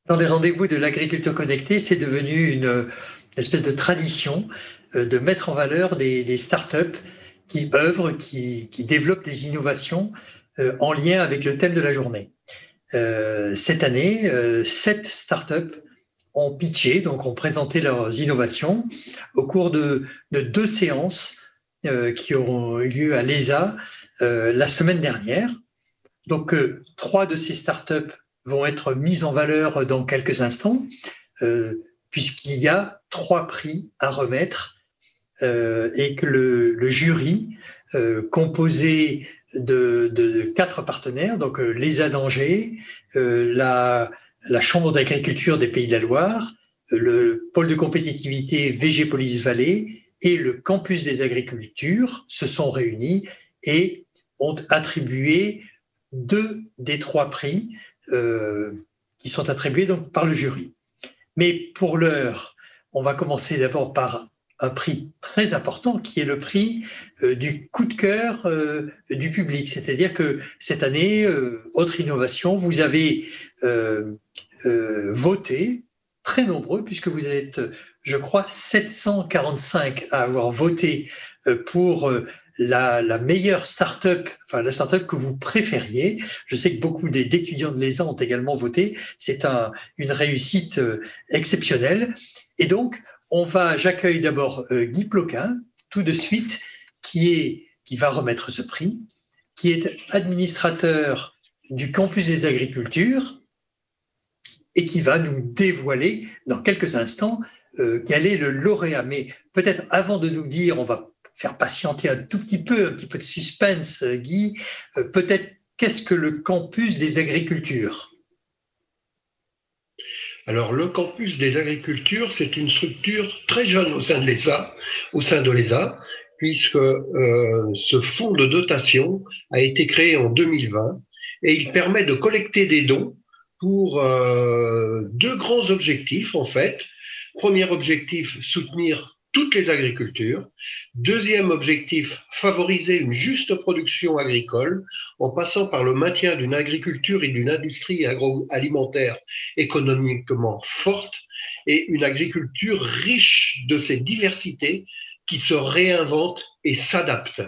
Dans les rendez-vous de l'agriculture connectée, c'est devenu une espèce de tradition de mettre en valeur des startups qui œuvrent, qui développent des innovations en lien avec le thème de la journée. Cette année, 7 startups ont pitché, donc ont présenté leurs innovations au cours de 2 séances qui auront eu lieu à l'ESA la semaine dernière. Donc, 3 de ces startups vont être mises en valeur dans quelques instants, puisqu'il y a 3 prix à remettre et que le jury, composé de 4 partenaires, donc l'ESA d'Angers, la Chambre d'agriculture des Pays de la Loire, le pôle de compétitivité VG Police-Vallée et le campus des agricultures se sont réunis et ont attribué 2 des 3 prix qui sont attribués donc par le jury. Mais pour l'heure, on va commencer d'abord par un prix très important qui est le prix du coup de cœur du public. C'est-à-dire que cette année, autre innovation, vous avez voté, très nombreux, puisque vous êtes, je crois, 745 à avoir voté pour la meilleure start-up, enfin la start-up que vous préfériez. Je sais que beaucoup d'étudiants de l'ESA ont également voté. C'est une réussite exceptionnelle. Et donc, j'accueille d'abord Guy Ploquin, tout de suite, qui va remettre ce prix, qui est administrateur du campus des agricultures et qui va nous dévoiler dans quelques instants quel est le lauréat. Mais peut-être avant de nous dire, on va faire patienter un petit peu de suspense, Guy, peut-être qu'est-ce que le campus des agricultures ? Alors, le campus des agricultures, c'est une structure très jeune au sein de l'ESA, puisque ce fonds de dotation a été créé en 2020 et il permet de collecter des dons pour 2 grands objectifs, en fait. Premier objectif, soutenir toutes les agricultures. Deuxième objectif, favoriser une juste production agricole en passant par le maintien d'une agriculture et d'une industrie agroalimentaire économiquement forte et une agriculture riche de ses diversités qui se réinvente et s'adapte.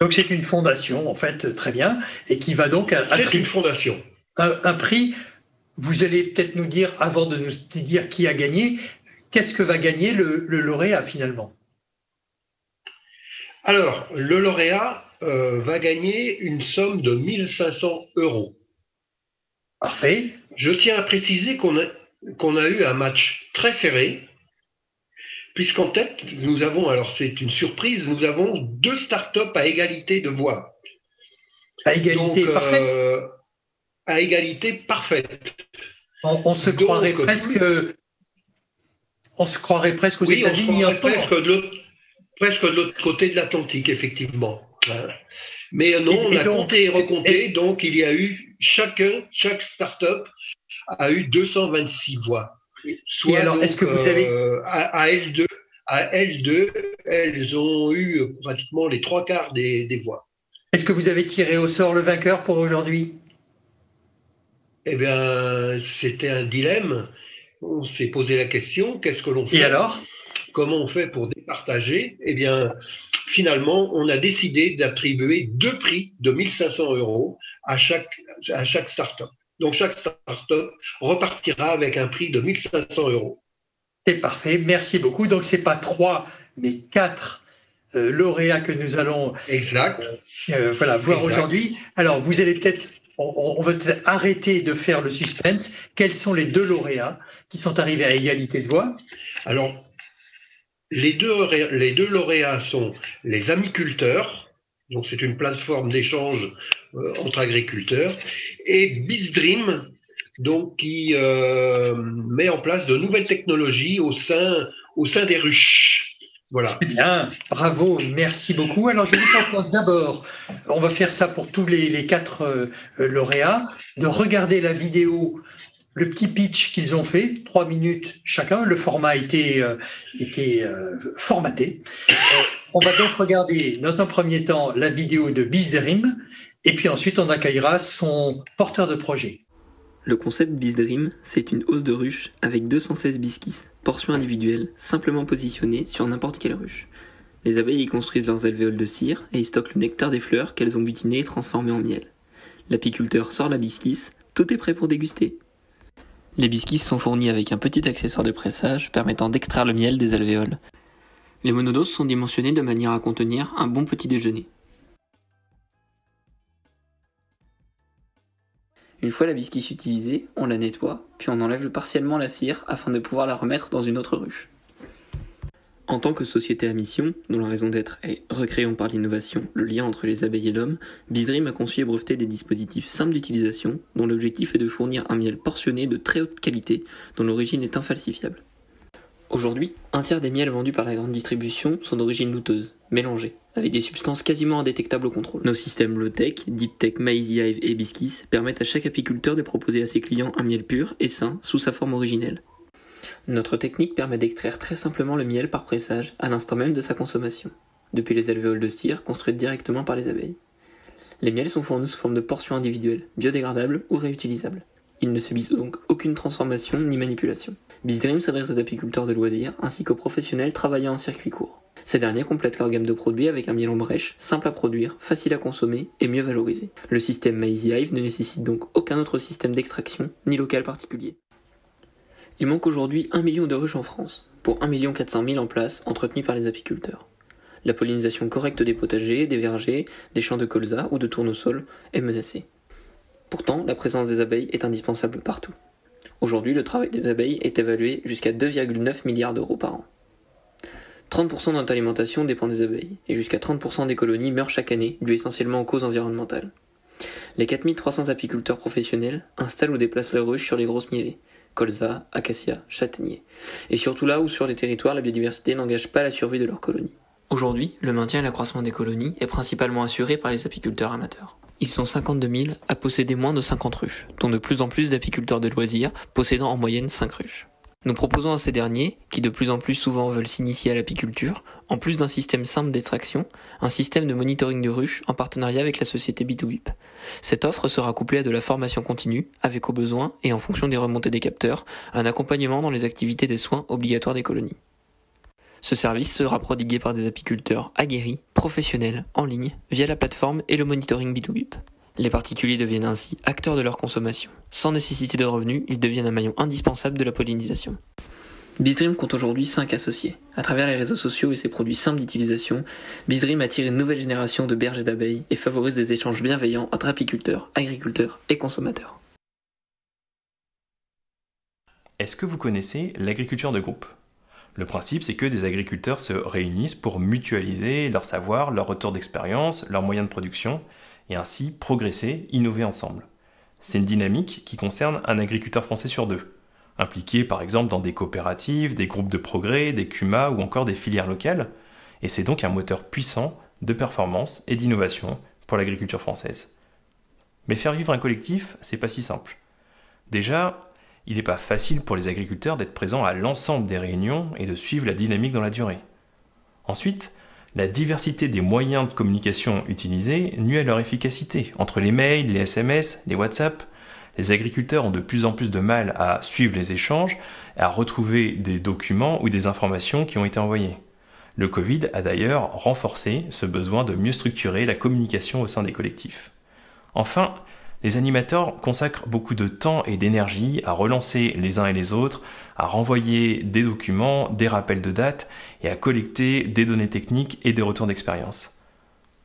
Donc c'est une fondation, en fait, très bien, et qui va donc attribuer une fondation. Un prix. Vous allez peut-être nous dire, avant de nous dire qui a gagné, qu'est-ce que va gagner le lauréat finalement ? Alors, le lauréat va gagner une somme de 1 500 €. Parfait. Je tiens à préciser qu'on a eu un match très serré, puisqu'en tête, nous avons, alors c'est une surprise, nous avons 2 startups à égalité de voix. À égalité parfaite ? À égalité parfaite. On se croirait presque aux États-Unis en ce moment. Presque de l'autre côté de l'Atlantique, effectivement. Mais non, on a compté et recompté, donc il y a eu chaque start-up a eu 226 voix. Soit et alors, est-ce que vous avez à L2, elles ont eu pratiquement les 3/4 des voix. Est-ce que vous avez tiré au sort le vainqueur pour aujourd'hui ? Eh bien, c'était un dilemme. On s'est posé la question, qu'est-ce que l'on fait ? Et alors ? Comment on fait pour départager ? Eh bien, finalement, on a décidé d'attribuer 2 prix de 1 500 € à chaque start-up. Donc, chaque start-up repartira avec un prix de 1 500 €. C'est parfait, merci beaucoup. Donc, ce n'est pas 3, mais 4 lauréats que nous allons voir aujourd'hui. Alors, vous allez peut-être... On va peut-être arrêter de faire le suspense. Quels sont les 2 lauréats qui sont arrivés à égalité de voix ? Alors, les deux lauréats sont les amiculteurs, donc c'est une plateforme d'échange entre agriculteurs, et BizDream, donc qui met en place de nouvelles technologies au sein des ruches. Voilà. Bien, bravo, merci beaucoup. Alors, je vous propose d'abord, on va faire ça pour tous les 4 lauréats, de regarder la vidéo, le petit pitch qu'ils ont fait, 3 minutes chacun. Le format a été formaté. On va donc regarder, dans un premier temps, la vidéo de BizDream, et puis ensuite, on accueillera son porteur de projet. Le concept BizDream, c'est une hausse de ruche avec 216 biscuits, portions individuelles, simplement positionnées sur n'importe quelle ruche. Les abeilles y construisent leurs alvéoles de cire et y stockent le nectar des fleurs qu'elles ont butinées et transformées en miel. L'apiculteur sort la bisquisse, tout est prêt pour déguster. Les bisquisses sont fournis avec un petit accessoire de pressage permettant d'extraire le miel des alvéoles. Les monodoses sont dimensionnées de manière à contenir un bon petit déjeuner. Une fois la bisquisse utilisée, on la nettoie, puis on enlève partiellement la cire afin de pouvoir la remettre dans une autre ruche. En tant que société à mission, dont la raison d'être est « Recréons par l'innovation le lien entre les abeilles et l'homme », BizDream a conçu et breveté des dispositifs simples d'utilisation dont l'objectif est de fournir un miel portionné de très haute qualité dont l'origine est infalsifiable. Aujourd'hui, un tiers des miels vendus par la grande distribution sont d'origine douteuse, mélangée, avec des substances quasiment indétectables au contrôle. Nos systèmes low-tech, deep tech, Maizy Hive et Bisquis permettent à chaque apiculteur de proposer à ses clients un miel pur et sain sous sa forme originelle. Notre technique permet d'extraire très simplement le miel par pressage à l'instant même de sa consommation, depuis les alvéoles de cire construites directement par les abeilles. Les miels sont fournis sous forme de portions individuelles, biodégradables ou réutilisables. Ils ne subissent donc aucune transformation ni manipulation. BizDream s'adresse aux apiculteurs de loisirs ainsi qu'aux professionnels travaillant en circuit court. Ces derniers complètent leur gamme de produits avec un miel en brèche, simple à produire, facile à consommer et mieux valorisé. Le système Maizy Hive ne nécessite donc aucun autre système d'extraction ni local particulier. Il manque aujourd'hui 1 million de ruches en France, pour 1 400 000 en place entretenues par les apiculteurs. La pollinisation correcte des potagers, des vergers, des champs de colza ou de tournesol est menacée. Pourtant, la présence des abeilles est indispensable partout. Aujourd'hui, le travail des abeilles est évalué jusqu'à 2,9 milliards d'euros par an. 30% de notre alimentation dépend des abeilles, et jusqu'à 30% des colonies meurent chaque année, dû essentiellement aux causes environnementales. Les 4300 apiculteurs professionnels installent ou déplacent leurs ruches sur les grosses mielées, colza, acacia, châtaignier, et surtout là où sur les territoires la biodiversité n'engage pas la survie de leurs colonies. Aujourd'hui, le maintien et l'accroissement des colonies est principalement assuré par les apiculteurs amateurs. Ils sont 52 000 à posséder moins de 50 ruches, dont de plus en plus d'apiculteurs de loisirs possédant en moyenne 5 ruches. Nous proposons à ces derniers, qui de plus en plus souvent veulent s'initier à l'apiculture, en plus d'un système simple d'extraction, un système de monitoring de ruches en partenariat avec la société B2BIP. Cette offre sera couplée à de la formation continue, avec au besoin, et en fonction des remontées des capteurs, un accompagnement dans les activités des soins obligatoires des colonies. Ce service sera prodigué par des apiculteurs aguerris, professionnels, en ligne, via la plateforme et le monitoring B2BIP. Les particuliers deviennent ainsi acteurs de leur consommation. Sans nécessité de revenus, ils deviennent un maillon indispensable de la pollinisation. BizDream compte aujourd'hui 5 associés. À travers les réseaux sociaux et ses produits simples d'utilisation, BizDream attire une nouvelle génération de bergers d'abeilles et favorise des échanges bienveillants entre apiculteurs, agriculteurs et consommateurs. Est-ce que vous connaissez l'agriculture de groupe ? Le principe, c'est que des agriculteurs se réunissent pour mutualiser leur savoir, leur retour d'expérience, leurs moyens de production, et ainsi progresser, innover ensemble. C'est une dynamique qui concerne un agriculteur français sur 2, impliqué par exemple dans des coopératives, des groupes de progrès, des CUMA ou encore des filières locales, et c'est donc un moteur puissant de performance et d'innovation pour l'agriculture française. Mais faire vivre un collectif, c'est pas si simple. Déjà, il n'est pas facile pour les agriculteurs d'être présents à l'ensemble des réunions et de suivre la dynamique dans la durée. Ensuite, la diversité des moyens de communication utilisés nuit à leur efficacité. Entre les mails, les SMS, les WhatsApp, les agriculteurs ont de plus en plus de mal à suivre les échanges et à retrouver des documents ou des informations qui ont été envoyées. Le Covid a d'ailleurs renforcé ce besoin de mieux structurer la communication au sein des collectifs. Enfin, les animateurs consacrent beaucoup de temps et d'énergie à relancer les uns et les autres, à renvoyer des documents, des rappels de date et à collecter des données techniques et des retours d'expérience.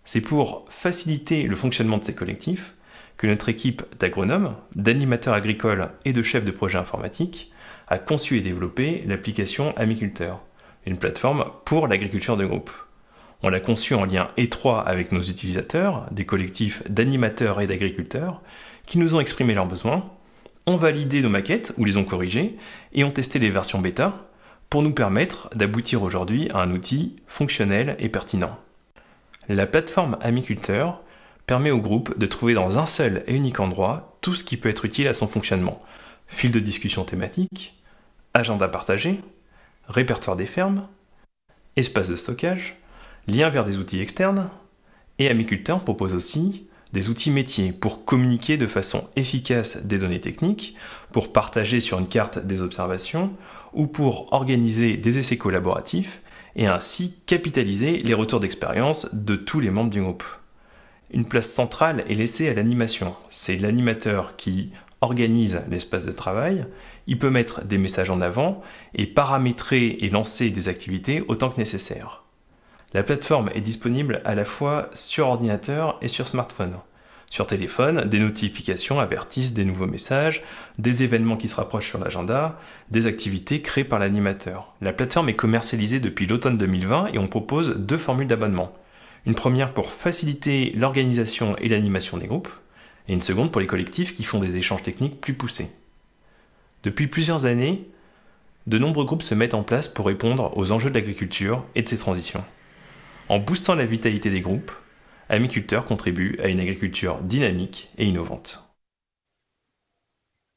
C'est pour faciliter le fonctionnement de ces collectifs que notre équipe d'agronomes, d'animateurs agricoles et de chefs de projet informatiques a conçu et développé l'application Amiculteur, une plateforme pour l'agriculture de groupe. On l'a conçu en lien étroit avec nos utilisateurs, des collectifs d'animateurs et d'agriculteurs, qui nous ont exprimé leurs besoins, ont validé nos maquettes ou les ont corrigées et ont testé les versions bêta pour nous permettre d'aboutir aujourd'hui à un outil fonctionnel et pertinent. La plateforme Amiculteur permet au groupe de trouver dans un seul et unique endroit tout ce qui peut être utile à son fonctionnement. Fil de discussion thématique, agenda partagé, répertoire des fermes, espace de stockage, lien vers des outils externes, et Amiculteur propose aussi des outils métiers pour communiquer de façon efficace des données techniques, pour partager sur une carte des observations ou pour organiser des essais collaboratifs et ainsi capitaliser les retours d'expérience de tous les membres du groupe. Une place centrale est laissée à l'animation. C'est l'animateur qui organise l'espace de travail, il peut mettre des messages en avant et paramétrer et lancer des activités autant que nécessaire. La plateforme est disponible à la fois sur ordinateur et sur smartphone. Sur téléphone, des notifications avertissent des nouveaux messages, des événements qui se rapprochent sur l'agenda, des activités créées par l'animateur. La plateforme est commercialisée depuis l'automne 2020 et on propose 2 formules d'abonnement. Une première pour faciliter l'organisation et l'animation des groupes, et une seconde pour les collectifs qui font des échanges techniques plus poussés. Depuis plusieurs années, de nombreux groupes se mettent en place pour répondre aux enjeux de l'agriculture et de ses transitions. En boostant la vitalité des groupes, Amiculteurs contribue à une agriculture dynamique et innovante.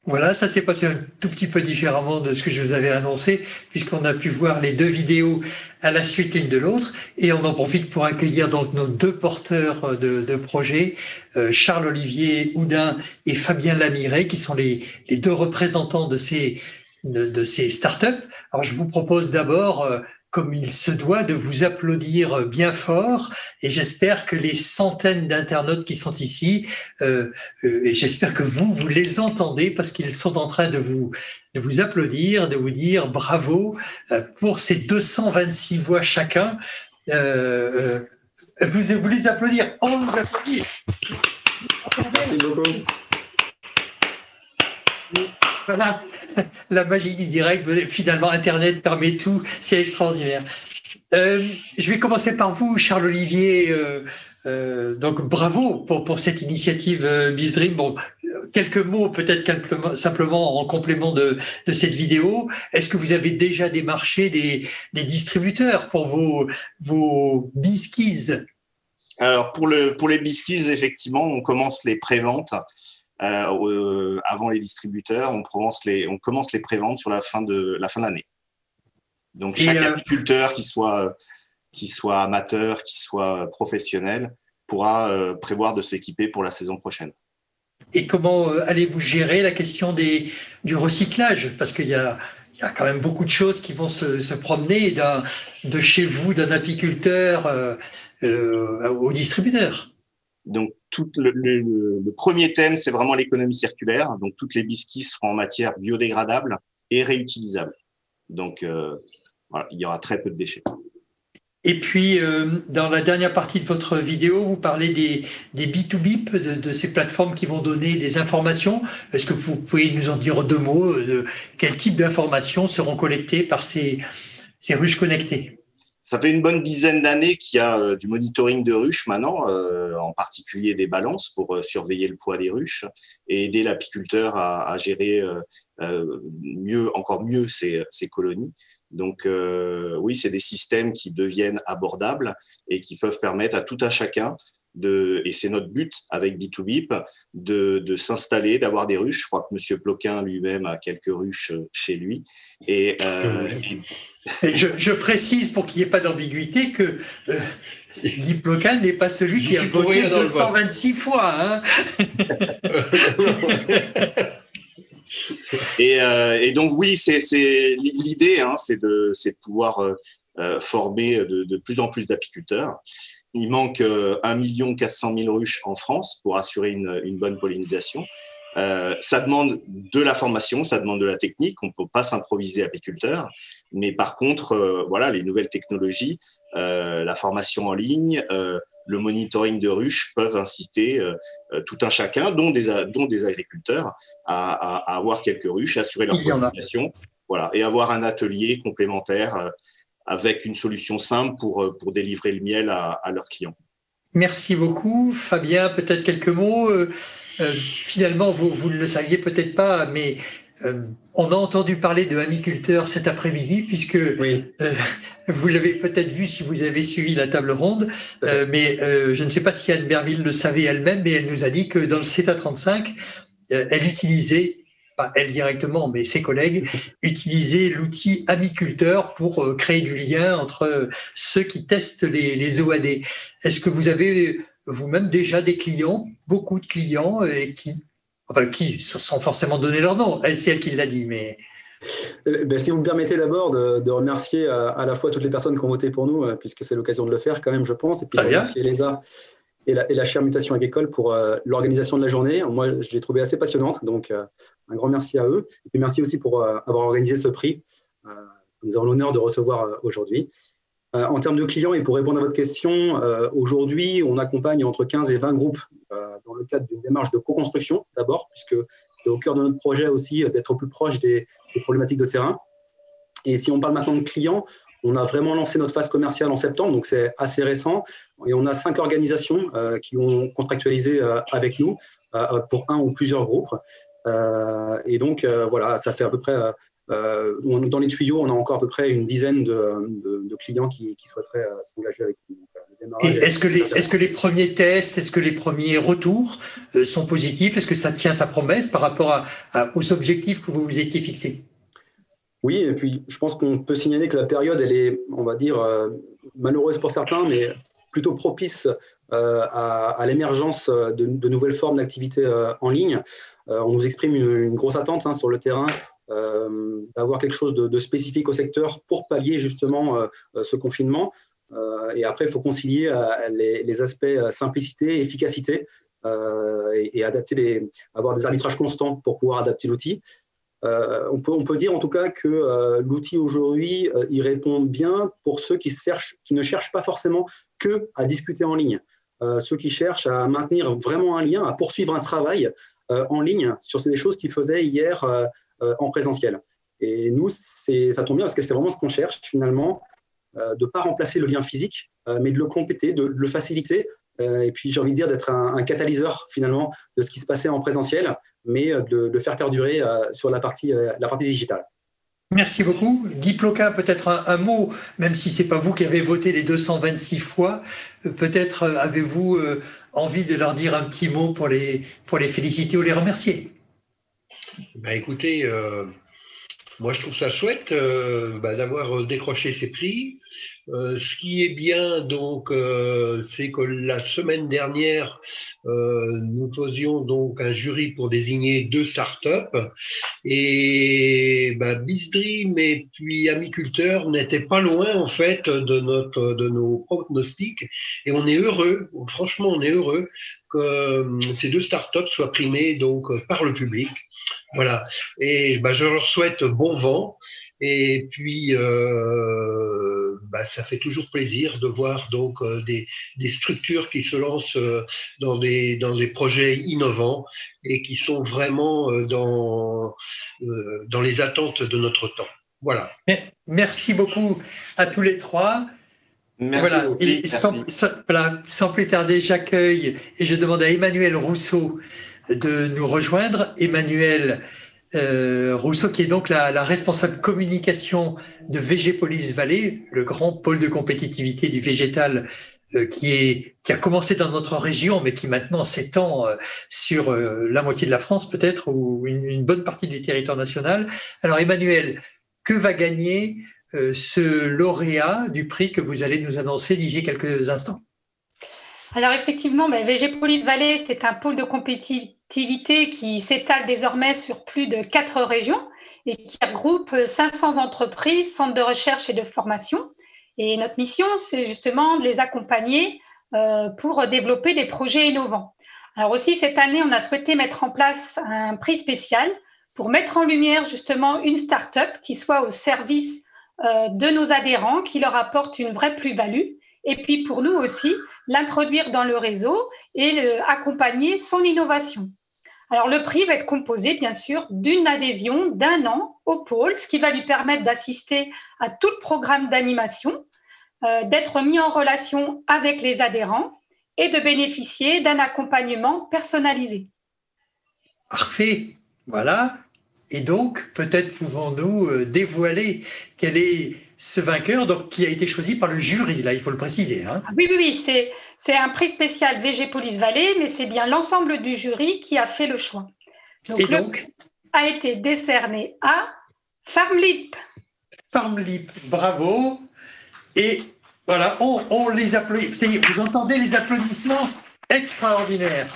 Voilà, ça s'est passé un tout petit peu différemment de ce que je vous avais annoncé, puisqu'on a pu voir les 2 vidéos à la suite l'une de l'autre, et on en profite pour accueillir donc nos 2 porteurs de projets, Charles-Olivier Houdin et Fabien Lamiré, qui sont les 2 représentants de ces startups. Alors je vous propose d'abord, comme il se doit, de vous applaudir bien fort, et j'espère que les centaines d'internautes qui sont ici, et j'espère que vous les entendez, parce qu'ils sont en train de vous applaudir, de vous dire bravo pour ces 226 voix chacun. Vous les applaudir. On vous applaudit. Merci beaucoup. Voilà, la magie du direct. Finalement, Internet permet tout. C'est extraordinaire. Je vais commencer par vous, Charles-Olivier. Donc, bravo pour cette initiative BizDream. Bon, quelques mots, peut-être simplement en complément de cette vidéo. Est-ce que vous avez déjà démarché des distributeurs pour vos BizKids? Alors, pour les BizKids, effectivement, on commence les préventes. Avant les distributeurs, on commence les préventes sur la fin de l'année. Donc chaque apiculteur, qui soit amateur, qui soit professionnel, pourra prévoir de s'équiper pour la saison prochaine. Et comment allez-vous gérer la question du recyclage? Parce qu'il y a quand même beaucoup de choses qui vont se promener de chez vous, d'un apiculteur au distributeur. Donc, le premier thème, c'est vraiment l'économie circulaire. Donc, toutes les biscuits seront en matière biodégradable et réutilisable. Donc, voilà, il y aura très peu de déchets. Et puis, dans la dernière partie de votre vidéo, vous parlez des B2B, de ces plateformes qui vont donner des informations. Est-ce que vous pouvez nous en dire 2 mots de quel type d'informations seront collectées par ces ruches connectées? Ça fait une bonne dizaine d'années qu'il y a du monitoring de ruches maintenant, en particulier des balances pour surveiller le poids des ruches et aider l'apiculteur à gérer encore mieux ses colonies. Donc oui, c'est des systèmes qui deviennent abordables et qui peuvent permettre à tout un chacun et c'est notre but avec B2BIP, de s'installer, d'avoir des ruches. Je crois que M. Ploquin lui-même a quelques ruches chez lui. Je précise, pour qu'il n'y ait pas d'ambiguïté, que Guy Ploquin n'est pas celui qui a voté 226 fois. Hein. Et donc oui, c'est l'idée, hein, c'est de pouvoir former de plus en plus d'apiculteurs. Il manque 1 400 000 ruches en France pour assurer une bonne pollinisation. Ça demande de la formation, ça demande de la technique. On ne peut pas s'improviser apiculteur. Mais par contre, voilà, les nouvelles technologies, la formation en ligne, le monitoring de ruches peuvent inciter tout un chacun, dont des agriculteurs, à avoir quelques ruches, assurer leur pollinisation, voilà, et avoir un atelier complémentaire avec une solution simple pour délivrer le miel à leurs clients. Merci beaucoup. Fabien, peut-être quelques mots. Finalement, vous ne le saviez peut-être pas, mais on a entendu parler de Amiculteurs cet après-midi, puisque oui. Vous l'avez peut-être vu si vous avez suivi la table ronde, mais je ne sais pas si Anne Berville le savait elle-même, mais elle nous a dit que dans le CETA 35, elle utilisait, pas elle directement, mais ses collègues, utilisaient l'outil Amiculteur pour créer du lien entre ceux qui testent les OAD. Est-ce que vous avez vous-même déjà des clients, beaucoup de clients, et qui sans forcément donner leur nom. C'est elle qui l'a dit, mais… Si vous me permettez d'abord de remercier à la fois toutes les personnes qui ont voté pour nous, puisque c'est l'occasion de le faire quand même, je pense, et puis de remercier l'ESA et la chaire Mutation Agricole pour l'organisation de la journée. Moi, je l'ai trouvée assez passionnante, donc un grand merci à eux. Et puis merci aussi pour avoir organisé ce prix. Nous avons l'honneur de recevoir aujourd'hui. En termes de clients, et pour répondre à votre question, aujourd'hui, on accompagne entre 15 et 20 groupes dans le cadre d'une démarche de co-construction, d'abord, puisque c'est au cœur de notre projet aussi d'être au plus proche des problématiques de terrain. Et si on parle maintenant de clients, on a vraiment lancé notre phase commerciale en septembre, donc c'est assez récent. Et on a 5 organisations qui ont contractualisé avec nous pour un ou plusieurs groupes. Et donc, voilà, ça fait à peu près… dans les tuyaux, on a encore à peu près une dizaine de clients qui souhaiteraient s'engager avec nous. Et est-ce que les premiers tests, est-ce que les premiers retours sont positifs? Est-ce que ça tient sa promesse par rapport aux objectifs que vous vous étiez fixés? Oui, et puis je pense qu'on peut signaler que la période, elle est, on va dire, malheureuse pour certains, mais plutôt propice à l'émergence de nouvelles formes d'activités en ligne. On nous exprime une grosse attente sur le terrain, d'avoir quelque chose de spécifique au secteur pour pallier justement ce confinement. Et après, il faut concilier les aspects simplicité, efficacité et avoir des arbitrages constants pour pouvoir adapter l'outil. On peut dire en tout cas que l'outil aujourd'hui, il répond bien pour ceux qui ne cherchent pas forcément que à discuter en ligne. Ceux qui cherchent à maintenir vraiment un lien, à poursuivre un travail en ligne sur des choses qu'ils faisaient hier en présentiel. Et nous, ça tombe bien parce que c'est vraiment ce qu'on cherche finalement, de ne pas remplacer le lien physique, mais de le compléter, de le faciliter. Et puis j'ai envie de dire d'être un catalyseur finalement de ce qui se passait en présentiel, mais de le faire perdurer sur la partie digitale. Merci beaucoup. Guy Ploquin, peut-être un mot, même si ce n'est pas vous qui avez voté les 226 fois, peut-être avez-vous envie de leur dire un petit mot pour les féliciter ou les remercier? Écoutez, moi je trouve ça chouette d'avoir décroché ces prix. Ce qui est bien, donc, c'est que la semaine dernière, nous faisions donc un jury pour désigner 2 startups et BizDream et puis Amiculteur n'étaient pas loin en fait de nos pronostics et on est heureux, franchement on est heureux que ces 2 startups soient primées donc par le public. Voilà. Et je leur souhaite bon vent. Et puis, ça fait toujours plaisir de voir donc des structures qui se lancent dans des projets innovants et qui sont vraiment dans les attentes de notre temps. Voilà. Merci beaucoup à tous les 3. Merci. Voilà. Et sans plus tarder, j'accueille et je demande à Emmanuel Rousseau de nous rejoindre. Emmanuel Rousseau, qui est donc la responsable communication de Végépolis Vallée, le grand pôle de compétitivité du végétal qui a commencé dans notre région, mais qui maintenant s'étend sur la moitié de la France peut-être, ou une bonne partie du territoire national. Alors Emmanuel, que va gagner ce lauréat du prix que vous allez nous annoncer d'ici quelques instants? Alors effectivement, Végépolis Vallée, c'est un pôle de compétitivité qui s'étale désormais sur plus de 4 régions et qui regroupe 500 entreprises, centres de recherche et de formation. Et notre mission, c'est justement de les accompagner pour développer des projets innovants. Alors aussi, cette année, on a souhaité mettre en place un prix spécial pour mettre en lumière justement une start-up qui soit au service de nos adhérents, qui leur apporte une vraie plus-value. Et puis pour nous aussi, l'introduire dans le réseau et accompagner son innovation. Alors le prix va être composé bien sûr d'une adhésion d'1 an au pôle, ce qui va lui permettre d'assister à tout le programme d'animation, d'être mis en relation avec les adhérents et de bénéficier d'un accompagnement personnalisé. Parfait, voilà. Et donc, peut-être pouvons-nous dévoiler quel est ce vainqueur donc, qui a été choisi par le jury, là, il faut le préciser. Hein. Oui, c'est un prix spécial Végépolis Vallée, mais c'est bien l'ensemble du jury qui a fait le choix. Donc, le prix a été décerné à FarmLeap. FarmLeap, bravo. Et voilà, on les applaudit. Vous entendez les applaudissements? Extraordinaire.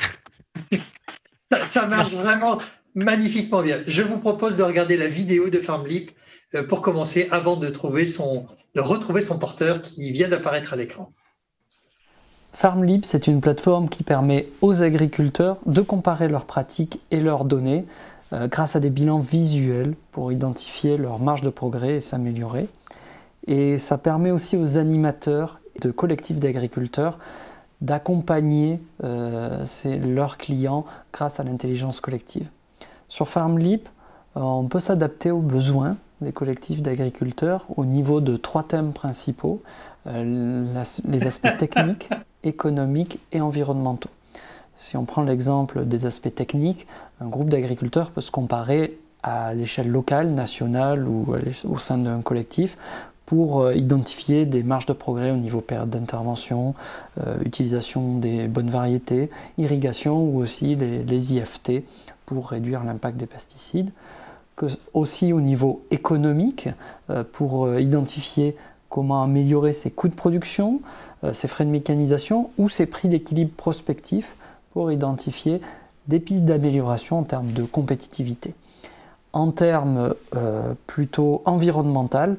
Ça marche vraiment magnifiquement bien. Je vous propose de regarder la vidéo de FarmLeap pour commencer, avant de retrouver son porteur qui vient d'apparaître à l'écran. FarmLeap, c'est une plateforme qui permet aux agriculteurs de comparer leurs pratiques et leurs données grâce à des bilans visuels pour identifier leur marge de progrès et s'améliorer. Et ça permet aussi aux animateurs de collectifs d'agriculteurs d'accompagner leurs clients grâce à l'intelligence collective. Sur FarmLeap, on peut s'adapter aux besoins des collectifs d'agriculteurs au niveau de 3 thèmes principaux, les aspects techniques, économiques et environnementaux. Si on prend l'exemple des aspects techniques, un groupe d'agriculteurs peut se comparer à l'échelle locale, nationale ou au sein d'un collectif pour identifier des marges de progrès au niveau période d'intervention, utilisation des bonnes variétés, irrigation ou aussi les IFT pour réduire l'impact des pesticides. Aussi au niveau économique pour identifier comment améliorer ses coûts de production, ses frais de mécanisation ou ses prix d'équilibre prospectifs pour identifier des pistes d'amélioration en termes de compétitivité. En termes plutôt environnemental,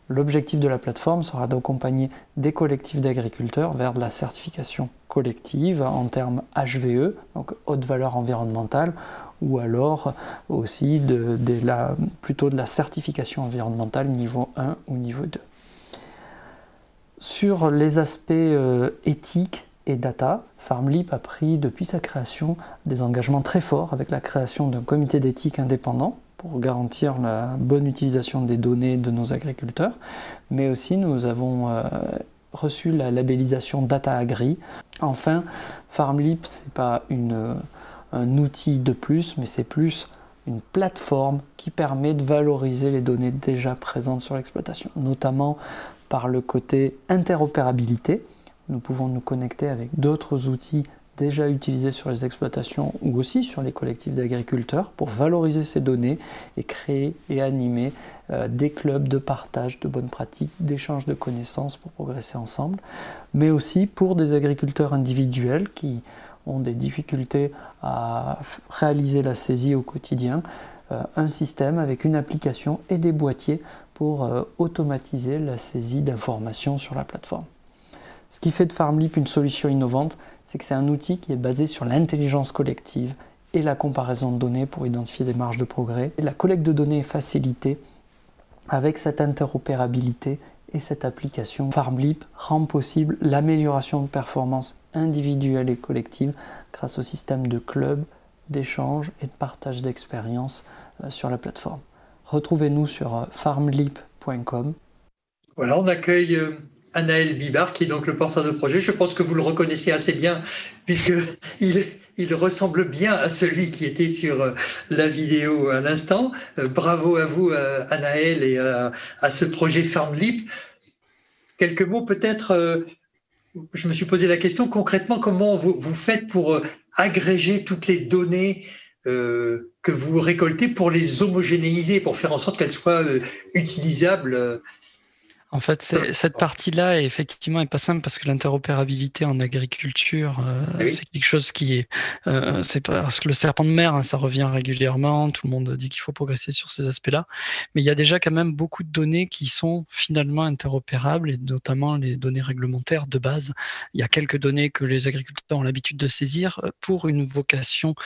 l'objectif de la plateforme sera d'accompagner des collectifs d'agriculteurs vers de la certification collective en termes HVE, donc haute valeur environnementale, ou alors aussi plutôt de la certification environnementale niveau 1 ou niveau 2. Sur les aspects éthiques et data, FarmLeap a pris depuis sa création des engagements très forts avec la création d'un comité d'éthique indépendant pour garantir la bonne utilisation des données de nos agriculteurs, mais aussi nous avons reçu la labellisation Data Agri. Enfin, FarmLeap, ce n'est pas un outil de plus, mais c'est plus une plateforme qui permet de valoriser les données déjà présentes sur l'exploitation, notamment par le côté interopérabilité. Nous pouvons nous connecter avec d'autres outils déjà utilisés sur les exploitations ou aussi sur les collectifs d'agriculteurs pour valoriser ces données et créer et animer des clubs de partage de bonnes pratiques, d'échange de connaissances pour progresser ensemble, mais aussi pour des agriculteurs individuels qui ont des difficultés à réaliser la saisie au quotidien, un système avec une application et des boîtiers pour automatiser la saisie d'informations sur la plateforme. Ce qui fait de FarmLeap une solution innovante, c'est que c'est un outil qui est basé sur l'intelligence collective et la comparaison de données pour identifier des marges de progrès. Et la collecte de données est facilitée avec cette interopérabilité et cette application. FarmLeap rend possible l'amélioration de performance individuelle et collective grâce au système de clubs, d'échange et de partage d'expériences sur la plateforme. Retrouvez-nous sur farmleap.com. Voilà, on accueille Anaël Bibard, qui est donc le porteur de projet. Je pense que vous le reconnaissez assez bien, puisqu'il ressemble bien à celui qui était sur la vidéo à l'instant. Bravo à vous, Anaël, et à ce projet FarmLeap. Quelques mots peut-être, je me suis posé la question, concrètement, comment vous faites pour agréger toutes les données que vous récoltez pour les homogénéiser, pour faire en sorte qu'elles soient utilisables. En fait, cette partie-là, effectivement, est pas simple parce que l'interopérabilité en agriculture, c'est quelque chose qui est... c'est parce que le serpent de mer, hein, ça revient régulièrement, tout le monde dit qu'il faut progresser sur ces aspects-là, mais il y a déjà quand même beaucoup de données qui sont finalement interopérables, et notamment les données réglementaires de base. Il y a quelques données que les agriculteurs ont l'habitude de saisir pour une vocation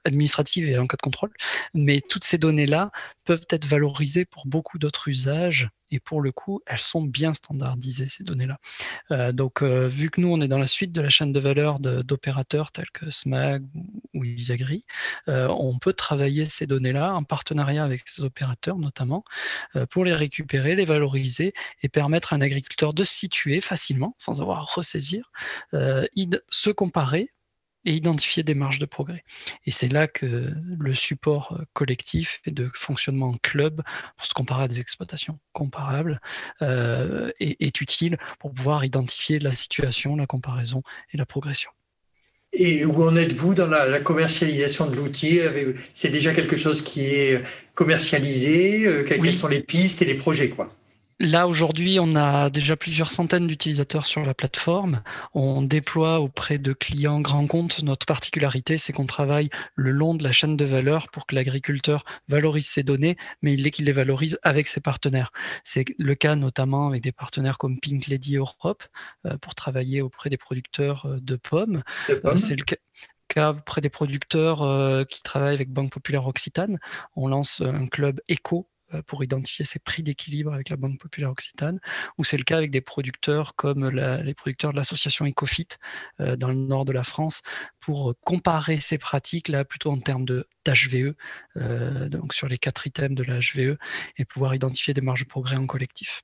administrative et en cas de contrôle, mais toutes ces données-là peuvent être valorisées pour beaucoup d'autres usages. Et pour le coup, elles sont bien standardisées, ces données-là. Donc, vu que nous, on est dans la suite de la chaîne de valeur d'opérateurs tels que SMAG ou Isagri, on peut travailler ces données-là en partenariat avec ces opérateurs, notamment, pour les récupérer, les valoriser et permettre à un agriculteur de se situer facilement, sans avoir à ressaisir, se comparer et identifier des marges de progrès. Et c'est là que le support collectif et de fonctionnement en club, pour se comparer à des exploitations comparables, est utile pour pouvoir identifier la situation, la comparaison et la progression. Et où en êtes-vous dans la commercialisation de l'outil? C'est déjà quelque chose qui est commercialisé? Quelles sont les pistes et les projets, quoi? Là, aujourd'hui, on a déjà plusieurs centaines d'utilisateurs sur la plateforme. On déploie auprès de clients grands comptes. Notre particularité, c'est qu'on travaille le long de la chaîne de valeur pour que l'agriculteur valorise ses données, mais qu'il les valorise avec ses partenaires. C'est le cas notamment avec des partenaires comme Pink Lady Europe pour travailler auprès des producteurs de pommes. C'est le cas auprès des producteurs qui travaillent avec Banque Populaire Occitane. On lance un club éco pour identifier ses prix d'équilibre avec la Banque Populaire Occitane, ou c'est le cas avec des producteurs comme les producteurs de l'association Ecofit dans le nord de la France, pour comparer ces pratiques là plutôt en termes d'HVE, donc sur les 4 items de la HVE, et pouvoir identifier des marges de progrès en collectif.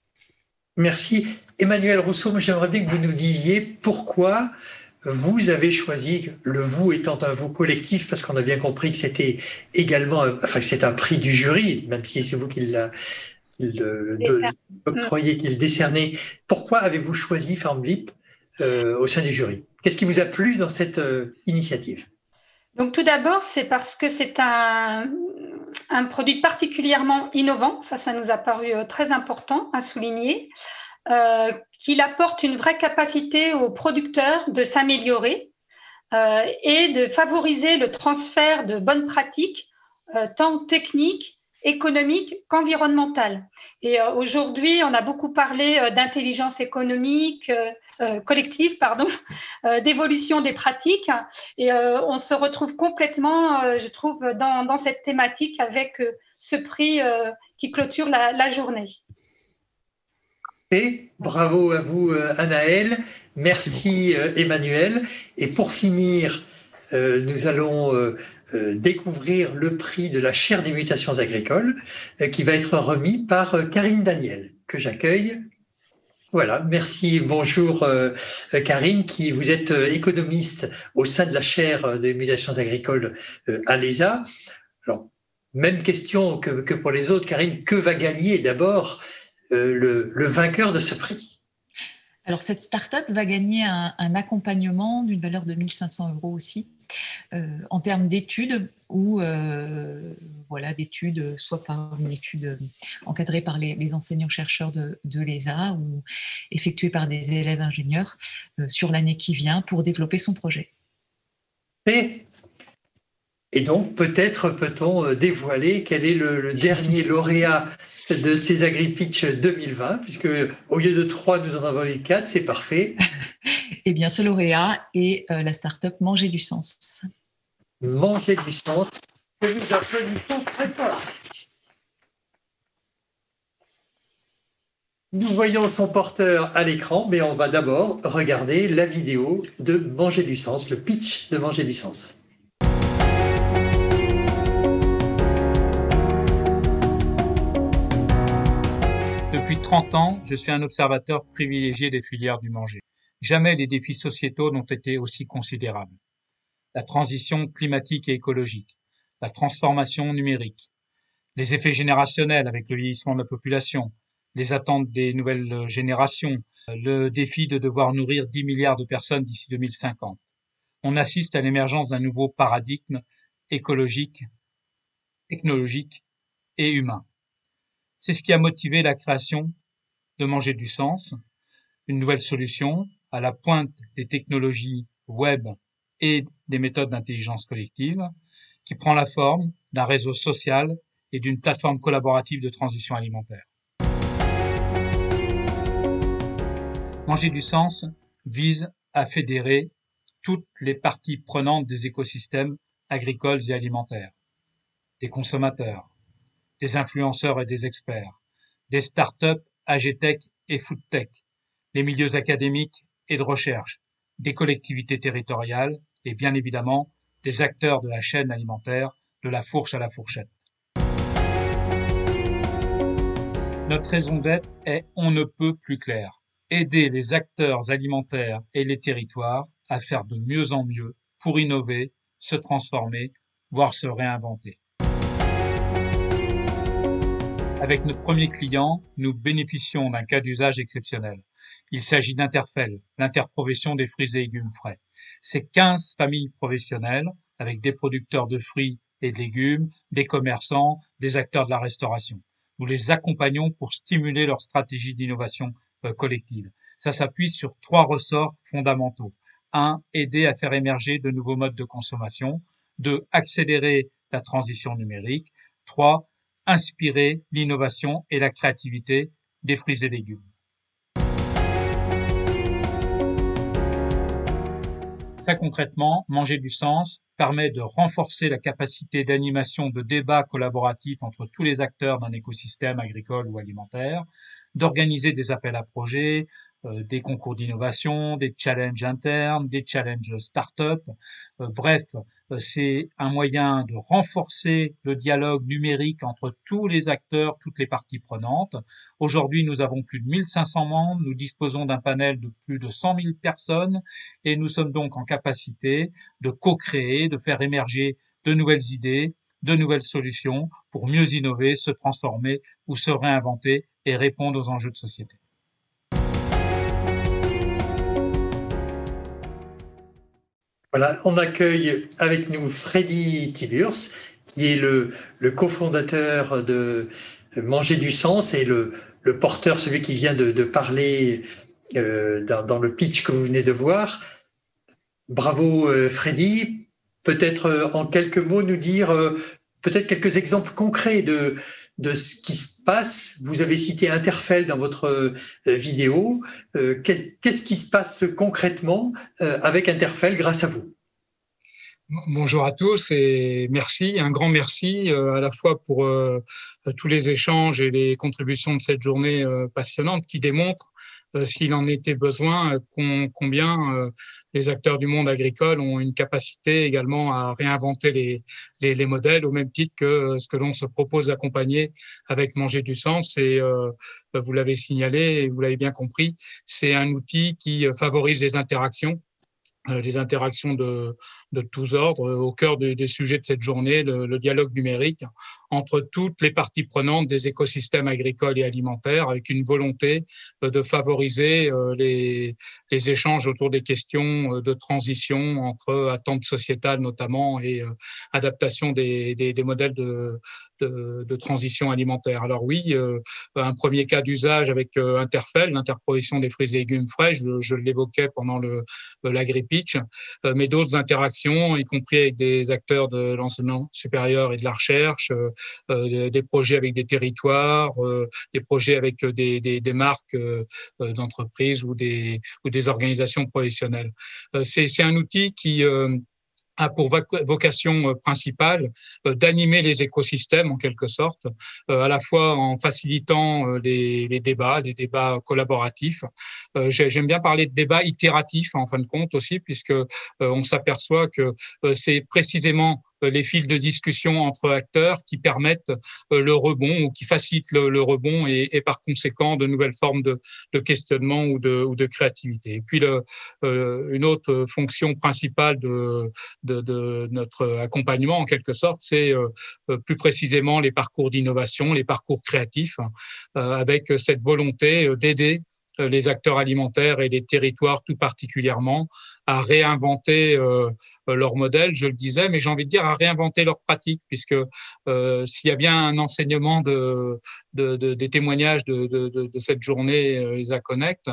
Merci. Emmanuel Rousseau, j'aimerais bien que vous nous disiez pourquoi vous avez choisi, le vous étant un vous collectif, parce qu'on a bien compris que c'était également, c'est un prix du jury, même si c'est vous qui l'octroyez, qui le décernez. Pourquoi avez-vous choisi FarmLeap au sein du jury? Qu'est-ce qui vous a plu dans cette initiative? Donc tout d'abord, c'est parce que c'est un produit particulièrement innovant, ça nous a paru très important à souligner. Qu'il apporte une vraie capacité aux producteurs de s'améliorer et de favoriser le transfert de bonnes pratiques, tant techniques, économiques qu'environnementales. Et aujourd'hui, on a beaucoup parlé d'intelligence économique, collective, d'évolution des pratiques, et on se retrouve complètement, je trouve, dans cette thématique avec ce prix qui clôture la journée. Et bravo à vous, Anaëlle. Merci, Emmanuel. Et pour finir, nous allons découvrir le prix de la chaire des mutations agricoles qui va être remis par Karine Daniel, que j'accueille. Voilà, merci. Bonjour, Karine, vous êtes économiste au sein de la chaire des mutations agricoles à l'ESA. Alors, même question que pour les autres. Karine, que va gagner d'abord le vainqueur de ce prix? Alors, cette start-up va gagner un accompagnement d'une valeur de 1 500 € aussi, en termes d'études, ou d'études, soit par une étude encadrée par les enseignants-chercheurs de l'ESA ou effectuée par des élèves ingénieurs sur l'année qui vient pour développer son projet. Et donc, peut-être peut-on dévoiler quel est le dernier lauréat de ces AgriPitch 2020, puisque au lieu de 3, nous en avons eu 4, c'est parfait. Eh bien, ce lauréat est la start-up Manger du Sens. Manger du Sens, que nous applaudissons très fort. Nous voyons son porteur à l'écran, mais on va d'abord regarder la vidéo de Manger du Sens, le pitch de Manger du Sens. Depuis 30 ans, je suis un observateur privilégié des filières du manger. Jamais les défis sociétaux n'ont été aussi considérables. La transition climatique et écologique, la transformation numérique, les effets générationnels avec le vieillissement de la population, les attentes des nouvelles générations, le défi de devoir nourrir 10 milliards de personnes d'ici 2050. On assiste à l'émergence d'un nouveau paradigme écologique, technologique et humain. C'est ce qui a motivé la création de Manger du Sens, une nouvelle solution à la pointe des technologies web et des méthodes d'intelligence collective, qui prend la forme d'un réseau social et d'une plateforme collaborative de transition alimentaire. Manger du Sens vise à fédérer toutes les parties prenantes des écosystèmes agricoles et alimentaires, des consommateurs, des influenceurs et des experts, des startups, AgTech et Foodtech, les milieux académiques et de recherche, des collectivités territoriales et bien évidemment des acteurs de la chaîne alimentaire, de la fourche à la fourchette. Notre raison d'être est on ne peut plus clair. Aider les acteurs alimentaires et les territoires à faire de mieux en mieux pour innover, se transformer, voire se réinventer. Avec notre premier client, nous bénéficions d'un cas d'usage exceptionnel. Il s'agit d'Interfel, l'interprofession des fruits et légumes frais. C'est 15 familles professionnelles avec des producteurs de fruits et de légumes, des commerçants, des acteurs de la restauration. nous les accompagnons pour stimuler leur stratégie d'innovation collective. Ça s'appuie sur 3 ressorts fondamentaux. 1, aider à faire émerger de nouveaux modes de consommation. 2, accélérer la transition numérique. 3, inspirer l'innovation et la créativité des fruits et légumes. Très concrètement, Manger du sens permet de renforcer la capacité d'animation de débats collaboratifs entre tous les acteurs d'un écosystème agricole ou alimentaire, d'organiser des appels à projets, des concours d'innovation, des challenges internes, des challenges start-up. Bref, c'est un moyen de renforcer le dialogue numérique entre tous les acteurs, toutes les parties prenantes. Aujourd'hui, nous avons plus de 1500 membres, nous disposons d'un panel de plus de 100 000 personnes et nous sommes donc en capacité de co-créer, de faire émerger de nouvelles idées, de nouvelles solutions pour mieux innover, se transformer ou se réinventer et répondre aux enjeux de société. Voilà, on accueille avec nous Freddy Tiburce, qui est le cofondateur de Manger du sens et le porteur, celui qui vient de parler dans le pitch que vous venez de voir. Bravo Freddy, peut-être en quelques mots nous dire peut-être quelques exemples concrets de ce qui se passe. Vous avez cité Interfel dans votre vidéo. Qu'est-ce qui se passe concrètement avec Interfel grâce à vous? Bonjour à tous et merci, un grand merci à la fois pour tous les échanges et les contributions de cette journée passionnante qui démontrent, s'il en était besoin, combien les acteurs du monde agricole ont une capacité également à réinventer les modèles au même titre que ce que l'on se propose d'accompagner avec Manger du sens. Et vous l'avez signalé et vous l'avez bien compris, c'est un outil qui favorise les interactions de tous ordres, au cœur des sujets de cette journée, le dialogue numérique entre toutes les parties prenantes des écosystèmes agricoles et alimentaires, avec une volonté de favoriser les échanges autour des questions de transition entre attentes sociétales notamment et adaptation des modèles de transition alimentaire. Alors oui, un premier cas d'usage avec Interfel, l'interproduction des fruits et légumes frais, je l'évoquais pendant l'agri-pitch, mais d'autres interactions, y compris avec des acteurs de l'enseignement supérieur et de la recherche, des projets avec des territoires, des projets avec des marques d'entreprises ou des organisations professionnelles. C'est un outil qui a pour vocation principale d'animer les écosystèmes en quelque sorte, à la fois en facilitant les débats collaboratifs. J'aime bien parler de débats itératifs en fin de compte aussi, puisque on s'aperçoit que c'est précisément les fils de discussion entre acteurs qui permettent le rebond ou qui facilitent le rebond et par conséquent de nouvelles formes de questionnement ou de créativité. Et puis une autre fonction principale de notre accompagnement en quelque sorte, c'est plus précisément les parcours d'innovation, les parcours créatifs, avec cette volonté d'aider les acteurs alimentaires et les territoires tout particulièrement à réinventer leur modèle, je le disais, mais j'ai envie de dire à réinventer leurs pratiques, puisque s'il y a bien un enseignement des témoignages de cette journée ESA Connect,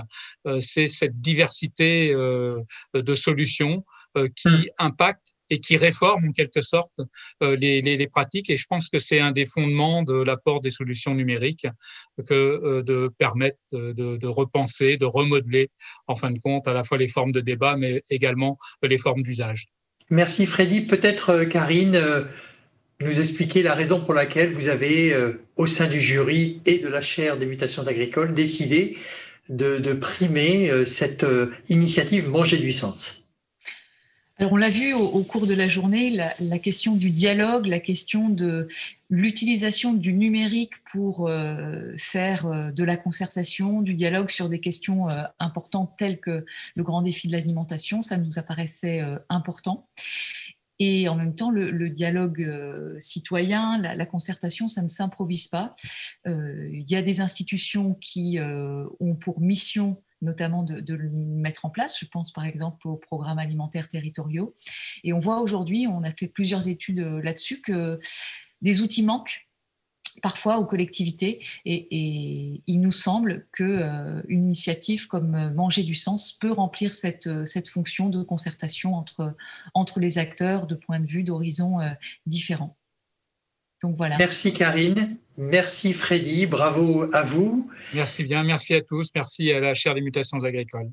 c'est cette diversité de solutions qui impactent et qui réforme en quelque sorte les pratiques. Et je pense que c'est un des fondements de l'apport des solutions numériques que de permettre de repenser, de remodeler en fin de compte à la fois les formes de débat, mais également les formes d'usage. Merci Freddy. Peut-être Karine, nous expliquer la raison pour laquelle vous avez, au sein du jury et de la chaire des mutations agricoles, décidé de primer cette initiative Manger du sens. Alors on l'a vu au cours de la journée, la question du dialogue, la question de l'utilisation du numérique pour faire de la concertation, du dialogue sur des questions importantes telles que le grand défi de l'alimentation, ça nous apparaissait important. Et en même temps, le dialogue citoyen, la concertation, ça ne s'improvise pas. Il y a des institutions qui ont pour mission notamment de le mettre en place. Je pense par exemple aux programmes alimentaires territoriaux. Et on voit aujourd'hui, on a fait plusieurs études là-dessus, que des outils manquent parfois aux collectivités, et il nous semble qu'une initiative comme Manger du Sens peut remplir cette fonction de concertation entre les acteurs de points de vue, d'horizons différents. Donc voilà. Merci Karine, merci Freddy, bravo à vous. Merci bien, merci à tous, merci à la chaire des mutations agricoles.